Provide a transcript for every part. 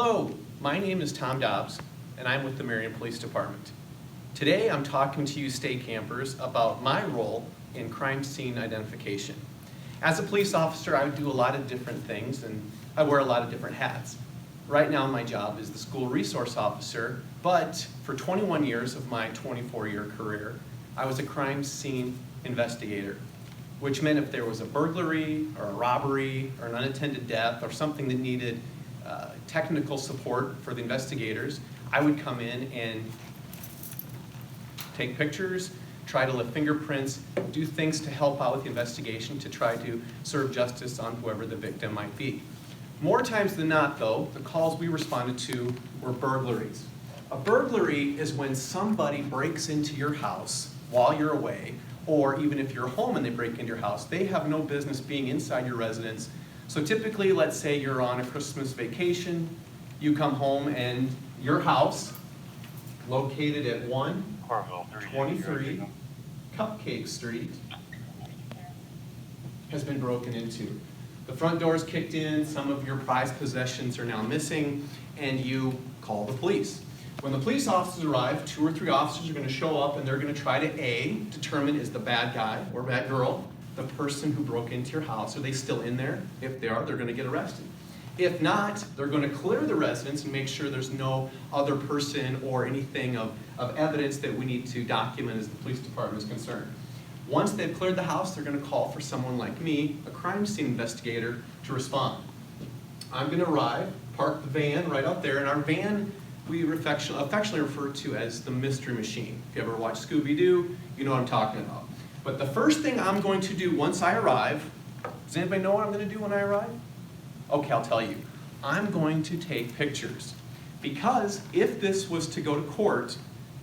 Hello, my name is Tom Daubs, and I'm with the Marion Police Department. Today I'm talking to you state campers about my role in crime scene identification. As a police officer, I do a lot of different things and I wear a lot of different hats. Right now my job is the school resource officer, but for 21 years of my 24-year career, I was a crime scene investigator, which meant if there was a burglary or a robbery or an unattended death or something that needed technical support for the investigators, I would come in and take pictures, try to lift fingerprints, do things to help out with the investigation to try to serve justice on whoever the victim might be. More times than not, though, the calls we responded to were burglaries. A burglary is when somebody breaks into your house while you're away, or even if you're home and they break into your house, they have no business being inside your residence. So typically, let's say you're on a Christmas vacation, you come home and your house, located at 123 Cupcake Street, has been broken into. The front door is kicked in, some of your prized possessions are now missing, and you call the police. When the police officers arrive, 2 or 3 officers are going to show up and they're going to try to determine is the bad guy or bad girl the person who broke into your house. Are they still in there? If they are, they're going to get arrested. If not, they're going to clear the residence and make sure there's no other person or anything of evidence that we need to document as the police department is concerned. Once they've cleared the house, they're going to call for someone like me, a crime scene investigator, to respond. I'm going to arrive, park the van right out there, and our van we affectionately refer to as the mystery machine. If you ever watch Scooby-Doo, you know what I'm talking about. But the first thing I'm going to do once I arrive, does anybody know what I'm going to do when I arrive? Okay, I'll tell you. I'm going to take pictures. Because if this was to go to court,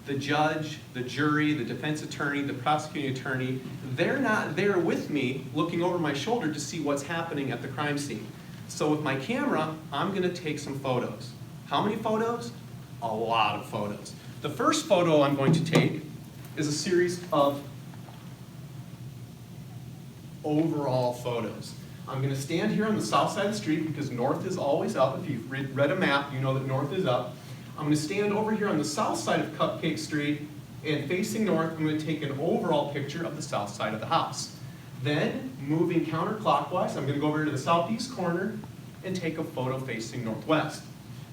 the judge, the jury, the defense attorney, the prosecuting attorney, they're not there with me looking over my shoulder to see what's happening at the crime scene. So with my camera, I'm going to take some photos. How many photos? A lot of photos. The first photo I'm going to take is a series of overall photos. I'm going to stand here on the south side of the street because north is always up. If you've read a map, you know that north is up. I'm going to stand over here on the south side of Cupcake Street and facing north, I'm going to take an overall picture of the south side of the house. Then, moving counterclockwise, I'm going to go over to the southeast corner and take a photo facing northwest.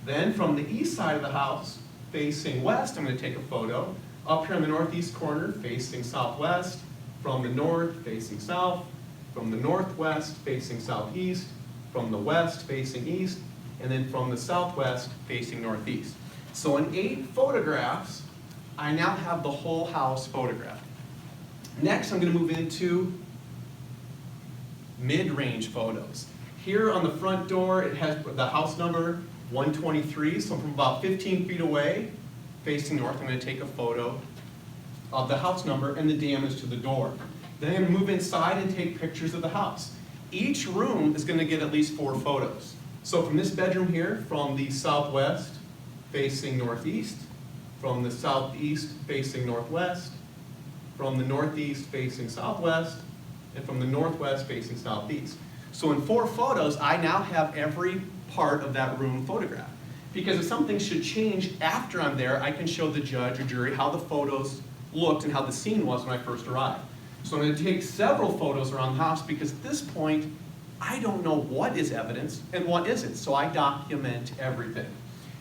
Then from the east side of the house, facing west, I'm going to take a photo. Up here in the northeast corner, facing southwest. From the north, facing south. From the northwest, facing southeast. From the west, facing east. And then from the southwest, facing northeast. So in 8 photographs, I now have the whole house photographed. Next, I'm going to move into mid-range photos. Here on the front door, it has the house number 123, so from about 15 feet away, facing north, I'm going to take a photo of the house number and the damage to the door. Then I'm going to move inside and take pictures of the house. Each room is going to get at least 4 photos. So from this bedroom here, from the southwest facing northeast, from the southeast facing northwest, from the northeast facing southwest, and from the northwest facing southeast. So in 4 photos, I now have every part of that room photographed. Because if something should change after I'm there, I can show the judge or jury how the photos looked and how the scene was when I first arrived. So I'm going to take several photos around the house because at this point, I don't know what is evidence and what isn't. So I document everything.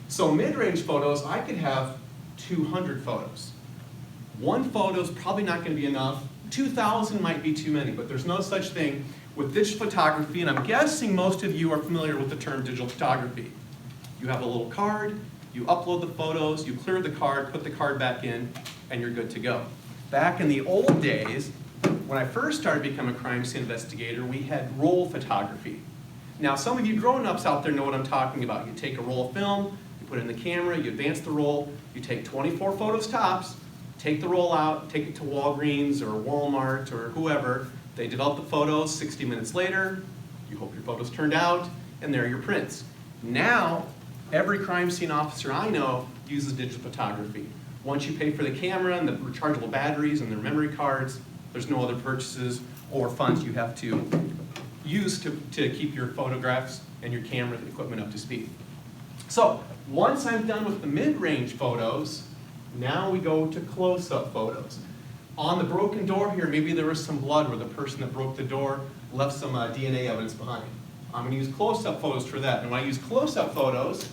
So mid-range photos, I could have 200 photos. 1 photo is probably not going to be enough. 2,000 might be too many, but there's no such thing with digital photography, and I'm guessing most of you are familiar with the term digital photography. You have a little card, you upload the photos, you clear the card, put the card back in, and you're good to go. Back in the old days, when I first started becoming a crime scene investigator, we had roll photography. Now, some of you grown-ups out there know what I'm talking about. You take a roll of film, you put it in the camera, you advance the roll, you take 24 photos tops, take the roll out, take it to Walgreens or Walmart or whoever. They develop the photos. 60 minutes later, you hope your photos turned out, and there are your prints. Now, every crime scene officer I know uses digital photography. Once you pay for the camera and the rechargeable batteries and their memory cards, there's no other purchases or funds you have to use to keep your photographs and your camera equipment up to speed. So once I'm done with the mid-range photos, now we go to close-up photos. On the broken door here, maybe there was some blood where the person that broke the door left some DNA evidence behind. I'm going to use close-up photos for that. And when I use close-up photos,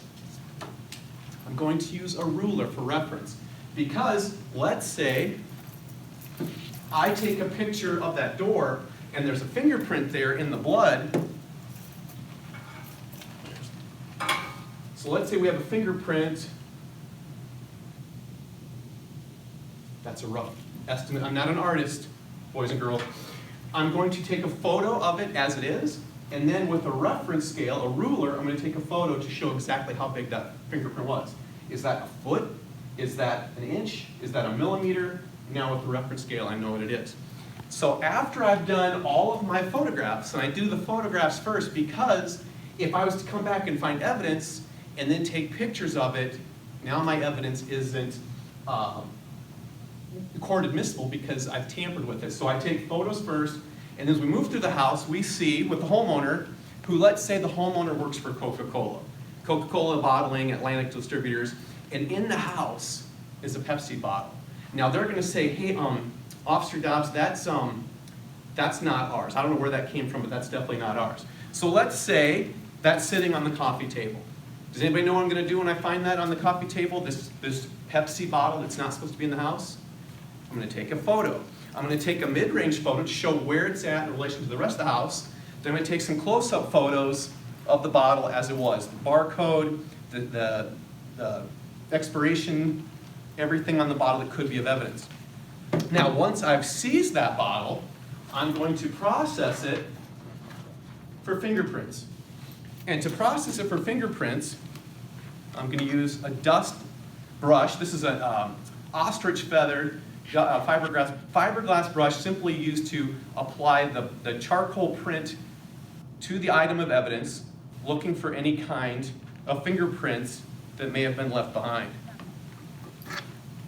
I'm going to use a ruler for reference. Because let's say I take a picture of that door and there's a fingerprint there in the blood. So let's say we have a fingerprint. That's a rough estimate. I'm not an artist, boys and girls. I'm going to take a photo of it as it is, and then with a reference scale, a ruler, I'm going to take a photo to show exactly how big that fingerprint was. Is that a foot? Is that an inch? Is that a millimeter? Now with the reference scale, I know what it is. So after I've done all of my photographs, and I do the photographs first because if I was to come back and find evidence and then take pictures of it, now my evidence isn't court admissible because I've tampered with it. So I take photos first, and as we move through the house, we see with the homeowner, who let's say the homeowner works for Coca-Cola. Coca-Cola bottling, Atlantic distributors, and in the house is a Pepsi bottle. Now they're going to say, hey, Officer Daubs, that's not ours. I don't know where that came from, but that's definitely not ours. So let's say that's sitting on the coffee table. Does anybody know what I'm going to do when I find that on the coffee table, this Pepsi bottle that's not supposed to be in the house? I'm going to take a photo. I'm going to take a mid-range photo to show where it's at in relation to the rest of the house. Then I'm going to take some close-up photos of the bottle as it was. The barcode, the expiration, everything on the bottle that could be of evidence. Now, once I've seized that bottle, I'm going to process it for fingerprints. And to process it for fingerprints, I'm going to use a dust brush. This is an ostrich feather fiberglass brush simply used to apply the charcoal print to the item of evidence, looking for any kind of fingerprints that may have been left behind.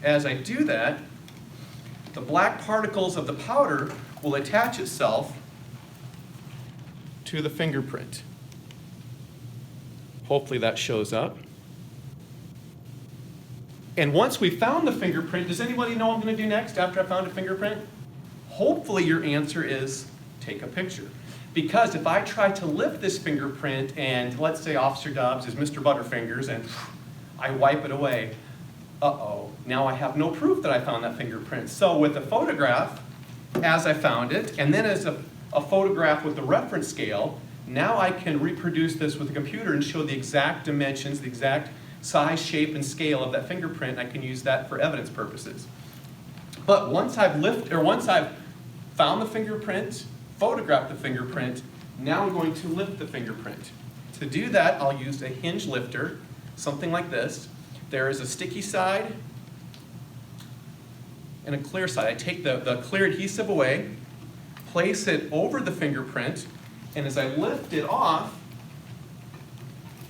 As I do that, the black particles of the powder will attach itself to the fingerprint. Hopefully that shows up. And once we found the fingerprint, does anybody know what I'm going to do next after I found a fingerprint? Hopefully your answer is take a picture. Because if I try to lift this fingerprint and let's say Officer Daubs is Mr. Butterfingers and I wipe it away, now I have no proof that I found that fingerprint. So with a photograph, as I found it, and then as a photograph with the reference scale, now I can reproduce this with a computer and show the exact dimensions, the exact size, shape, and scale of that fingerprint. I can use that for evidence purposes. But once I've found the fingerprint, photographed the fingerprint, now I'm going to lift the fingerprint. To do that, I'll use a hinge lifter, something like this. There is a sticky side and a clear side. I take the clear adhesive away, place it over the fingerprint, and as I lift it off,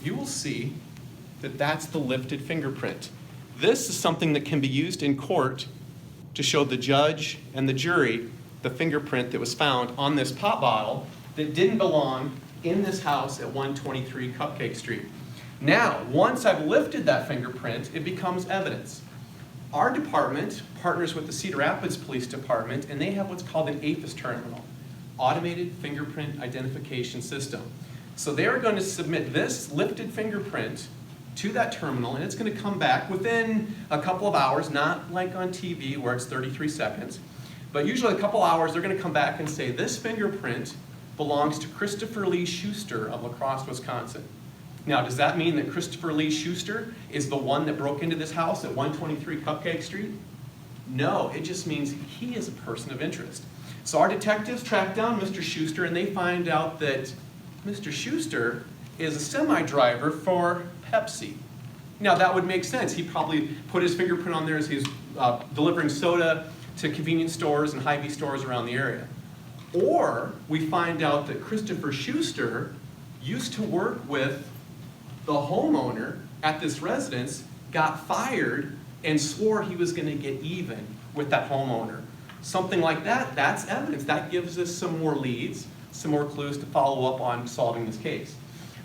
you will see that that's the lifted fingerprint. This is something that can be used in court to show the judge and the jury the fingerprint that was found on this pop bottle that didn't belong in this house at 123 Cupcake Street. Now, once I've lifted that fingerprint, it becomes evidence. Our department partners with the Cedar Rapids Police Department, and they have what's called an AFIS terminal, Automated Fingerprint Identification System. So they are going to submit this lifted fingerprint to that terminal, and it's going to come back within a couple of hours, not like on TV where it's 33 seconds, but usually a couple hours they're going to come back and say this fingerprint belongs to Christopher Lee Schuster of La Crosse, Wisconsin. Now, does that mean that Christopher Lee Schuster is the one that broke into this house at 123 Cupcake Street? No, it just means he is a person of interest. So our detectives track down Mr. Schuster, and they find out that Mr. Schuster is a semi-driver for Pepsi. Now, that would make sense. He probably put his fingerprint on there as he's delivering soda to convenience stores and Hy-Vee stores around the area. Or we find out that Christopher Schuster used to work with the homeowner at this residence, got fired, and swore he was going to get even with that homeowner. Something like that, that's evidence. That gives us some more leads, some more clues to follow up on solving this case.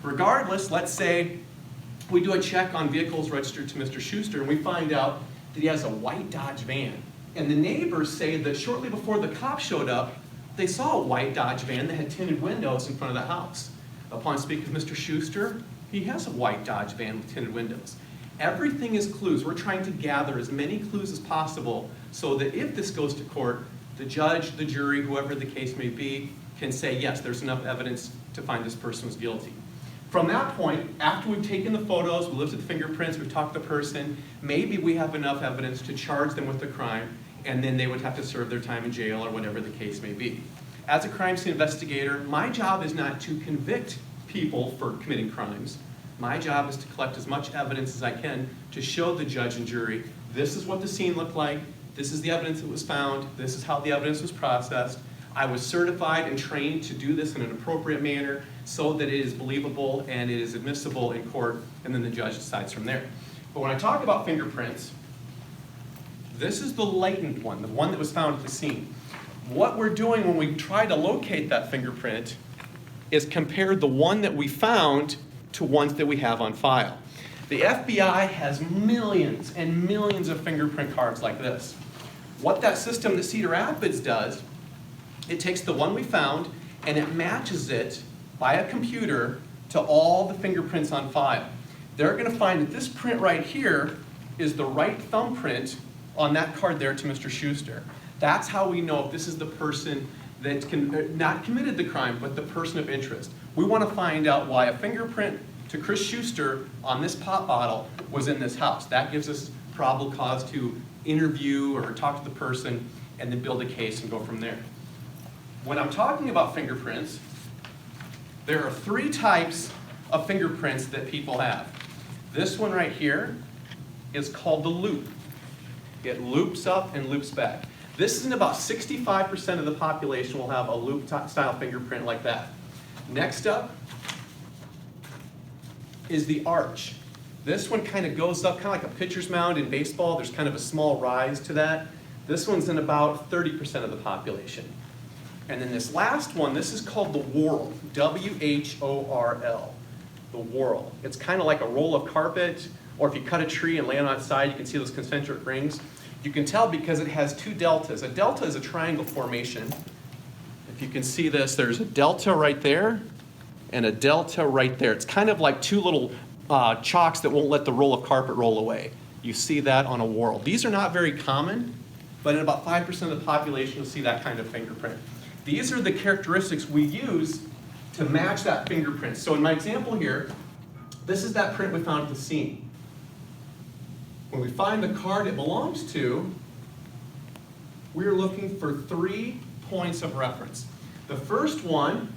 Regardless, let's say We do a check on vehicles registered to Mr. Schuster, and we find out that he has a white Dodge van. And the neighbors say that shortly before the cops showed up, they saw a white Dodge van that had tinted windows in front of the house. Upon speaking with Mr. Schuster, he has a white Dodge van with tinted windows. Everything is clues. We're trying to gather as many clues as possible so that if this goes to court, the judge, the jury, whoever the case may be, can say, yes, there's enough evidence to find this person was guilty. From that point, after we've taken the photos, we looked at the fingerprints, we've talked to the person, maybe we have enough evidence to charge them with the crime, and then they would have to serve their time in jail or whatever the case may be. As a crime scene investigator, my job is not to convict people for committing crimes. My job is to collect as much evidence as I can to show the judge and jury, this is what the scene looked like, this is the evidence that was found, this is how the evidence was processed. I was certified and trained to do this in an appropriate manner so that it is believable and it is admissible in court, and then the judge decides from there. But when I talk about fingerprints, this is the latent one, the one that was found at the scene. What we're doing when we try to locate that fingerprint is compare the one that we found to ones that we have on file. The FBI has millions and millions of fingerprint cards like this. What that system that Cedar Rapids does, it takes the one we found and it matches it by a computer to all the fingerprints on file. They're going to find that this print right here is the right thumbprint on that card there to Mr. Schuster. That's how we know if this is the person that not committed the crime, but the person of interest. We want to find out why a fingerprint to Chris Schuster on this pop bottle was in this house. That gives us probable cause to interview or talk to the person and then build a case and go from there. When I'm talking about fingerprints, there are 3 types of fingerprints that people have. This one right here is called the loop. It loops up and loops back. This is in about 65% of the population will have a loop style fingerprint like that. Next up is the arch. This one kind of goes up, kind of like a pitcher's mound in baseball. There's kind of a small rise to that. This one's in about 30% of the population. And then this last one, this is called the whorl, W-H-O-R-L, the whorl. It's kind of like a roll of carpet, or if you cut a tree and lay it on its side, you can see those concentric rings. You can tell because it has 2 deltas. A delta is a triangle formation. If you can see this, there's a delta right there and a delta right there. It's kind of like 2 little chalks that won't let the roll of carpet roll away. You see that on a whorl. These are not very common, but in about 5% of the population, you'll see that kind of fingerprint. These are the characteristics we use to match that fingerprint. So in my example here, this is that print we found at the scene. When we find the card it belongs to, we're looking for 3 points of reference. The first one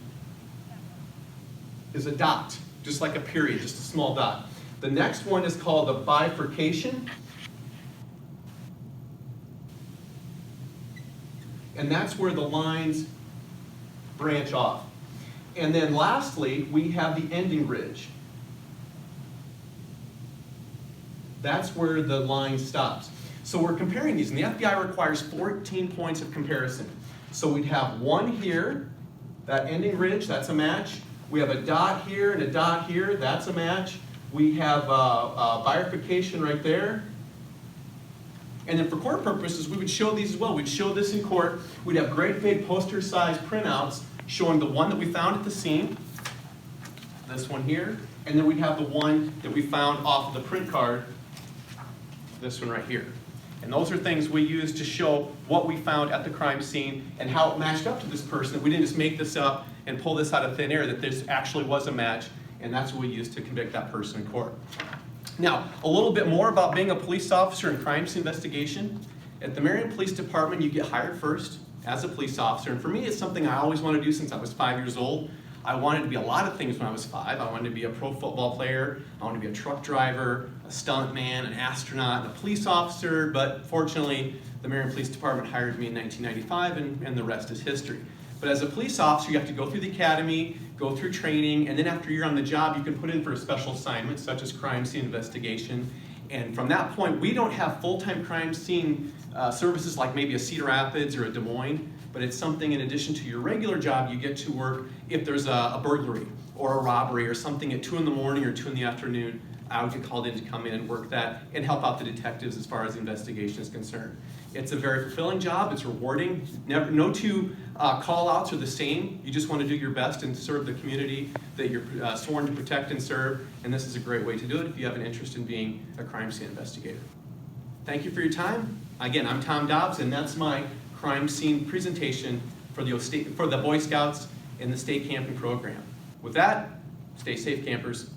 is a dot, just like a period, just a small dot. The next one is called a bifurcation. And that's where the lines branch off. And then lastly, we have the ending ridge. That's where the line stops. So we're comparing these, and the FBI requires 14 points of comparison. So we'd have one here, that ending ridge, that's a match. We have a dot here and a dot here, that's a match. We have a bifurcation right there. And then for court purposes, we would show these as well. We'd show this in court. We'd have great big poster-sized printouts showing the one that we found at the scene, this one here, and then we'd have the one that we found off of the print card, this one right here. And those are things we use to show what we found at the crime scene and how it matched up to this person, that we didn't just make this up and pull this out of thin air, that this actually was a match, and that's what we use to convict that person in court. Now, a little bit more about being a police officer in crime scene investigation. At the Marion Police Department, you get hired first as a police officer, and for me, it's something I always wanted to do since I was 5 years old. I wanted to be a lot of things when I was 5. I wanted to be a pro football player, I wanted to be a truck driver, a stunt man, an astronaut, and a police officer, but fortunately, the Marion Police Department hired me in 1995, and the rest is history. But as a police officer, you have to go through the academy, go through training, and then after you're on the job, you can put in for a special assignment, such as crime scene investigation. And from that point, we don't have full-time crime scene services like maybe a Cedar Rapids or a Des Moines, but it's something in addition to your regular job, you get to work if there's a burglary or a robbery or something at 2 in the morning or 2 in the afternoon. I would get called in to come in and work that and help out the detectives as far as the investigation is concerned. It's a very fulfilling job. It's rewarding. No two call-outs are the same. You just want to do your best and serve the community that you're sworn to protect and serve, and this is a great way to do it if you have an interest in being a crime scene investigator. Thank you for your time. Again, I'm Tom Daubs, and that's my crime scene presentation for the Boy Scouts in the state camping program. With that, stay safe, campers.